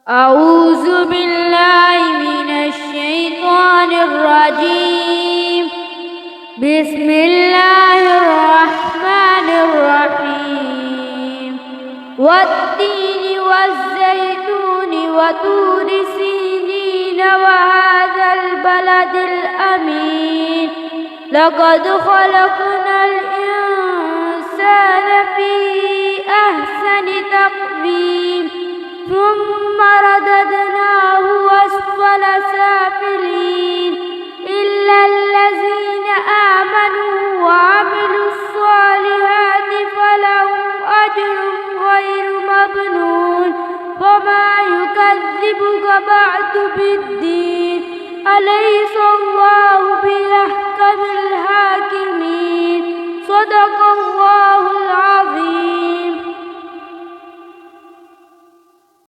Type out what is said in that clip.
أعوذ بالله من الشيطان الرجيم. بسم الله الرحمن الرحيم. والتين والزيتون وطور سينين وهذا البلد الأمين. لقد خلقنا الإنسان في أحسن تقويم ثم رددناه أسفل سافلين إلا الذين آمنوا وعملوا الصالحات فلهم أجر غير ممنون. وما يكذبك بعد بالدين. أليس الله بأحكم الحاكمين. صدق الله العظيم.